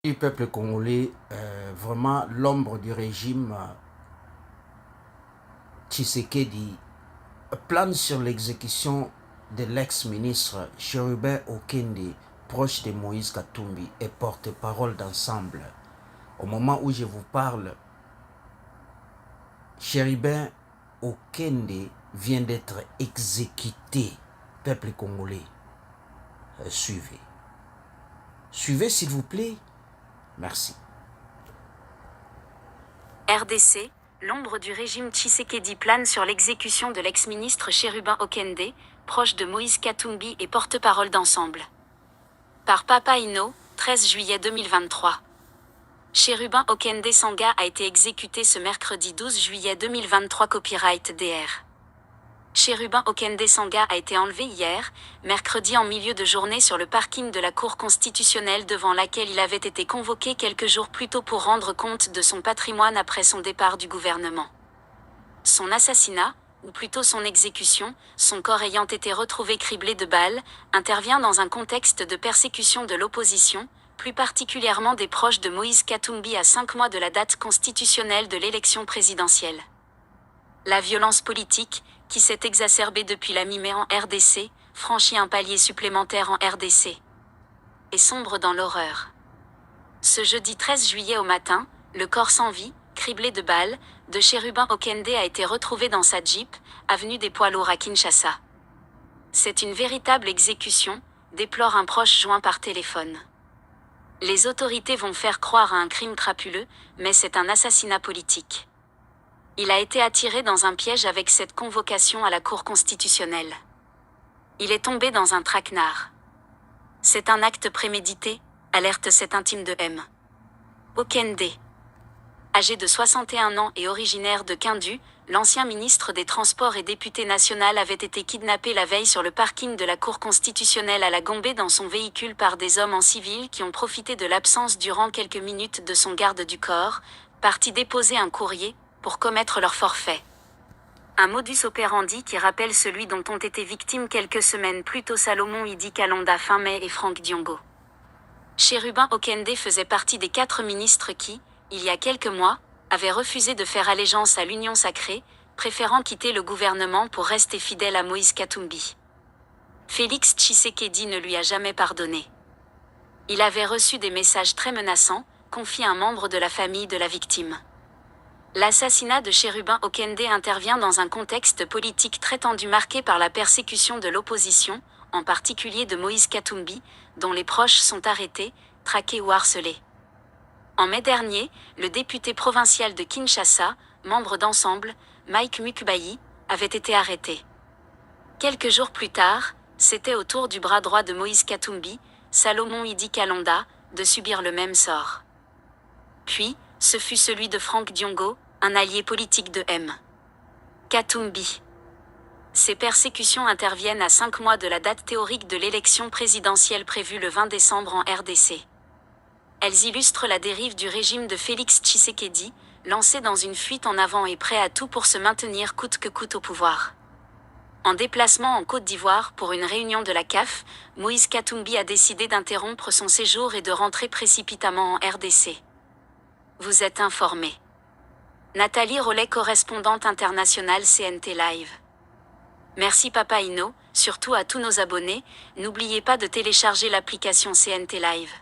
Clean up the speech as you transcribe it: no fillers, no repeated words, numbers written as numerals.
du peuple congolais, vraiment l'ombre du régime Tshisekedi plane sur l'exécution de l'ex-ministre Chérubin Okende, proche de Moïse Katumbi et porte-parole d'Ensemble. Au moment où je vous parle, Chérubin Okende vient d'être exécuté. Peuple congolais, suivez. Suivez s'il vous plaît. Merci. RDC, l'ombre du régime Tshisekedi plane sur l'exécution de l'ex-ministre Chérubin Okende, proche de Moïse Katumbi et porte-parole d'Ensemble. Par Papa Ino, 13 juillet 2023. Chérubin Okende Sanga a été exécuté ce mercredi 12 juillet 2023. Copyright DR. Chérubin Okende Sanga a été enlevé hier, mercredi en milieu de journée sur le parking de la Cour constitutionnelle devant laquelle il avait été convoqué quelques jours plus tôt pour rendre compte de son patrimoine après son départ du gouvernement. Son assassinat, ou plutôt son exécution, son corps ayant été retrouvé criblé de balles, intervient dans un contexte de persécution de l'opposition, plus particulièrement des proches de Moïse Katumbi à 5 mois de la date constitutionnelle de l'élection présidentielle. La violence politique, qui s'est exacerbée depuis la mi-mai en RDC, franchit un palier supplémentaire en RDC. Et sombre dans l'horreur. Ce jeudi 13 juillet au matin, le corps sans vie, criblé de balles, de Chérubin Okende a été retrouvé dans sa Jeep, avenue des Poids-Lourds à Kinshasa. C'est une véritable exécution, déplore un proche joint par téléphone. Les autorités vont faire croire à un crime crapuleux, mais c'est un assassinat politique. Il a été attiré dans un piège avec cette convocation à la Cour constitutionnelle. Il est tombé dans un traquenard. C'est un acte prémédité, alerte cet intime de M. Okende. Âgé de 61 ans et originaire de Kindu, l'ancien ministre des Transports et député national avait été kidnappé la veille sur le parking de la Cour constitutionnelle à la Gombe dans son véhicule par des hommes en civil qui ont profité de l'absence durant quelques minutes de son garde du corps, partis déposer un courrier, pour commettre leur forfait. Un modus operandi qui rappelle celui dont ont été victimes quelques semaines plus tôt Salomon Idi Kalonda fin mai et Franck Diongo. Chérubin Okende faisait partie des 4 ministres qui, il y a quelques mois, avaient refusé de faire allégeance à l'Union sacrée, préférant quitter le gouvernement pour rester fidèle à Moïse Katumbi. Félix Tshisekedi ne lui a jamais pardonné. Il avait reçu des messages très menaçants, confie un membre de la famille de la victime. L'assassinat de Chérubin Okende intervient dans un contexte politique très tendu marqué par la persécution de l'opposition, en particulier de Moïse Katumbi, dont les proches sont arrêtés, traqués ou harcelés. En mai dernier, le député provincial de Kinshasa, membre d'Ensemble, Mike Mukbayi, avait été arrêté. Quelques jours plus tard, c'était au tour du bras droit de Moïse Katumbi, Salomon Idi Kalonda, de subir le même sort. Puis, ce fut celui de Franck Diongo, un allié politique de M. Katumbi. Ces persécutions interviennent à 5 mois de la date théorique de l'élection présidentielle prévue le 20 décembre en RDC. Elles illustrent la dérive du régime de Félix Tshisekedi, lancé dans une fuite en avant et prêt à tout pour se maintenir coûte que coûte au pouvoir. En déplacement en Côte d'Ivoire pour une réunion de la CAF, Moïse Katumbi a décidé d'interrompre son séjour et de rentrer précipitamment en RDC. Vous êtes informé. Nathalie Rollet, correspondante internationale CNT Live. Merci Papa Ino, surtout à tous nos abonnés, n'oubliez pas de télécharger l'application CNT Live.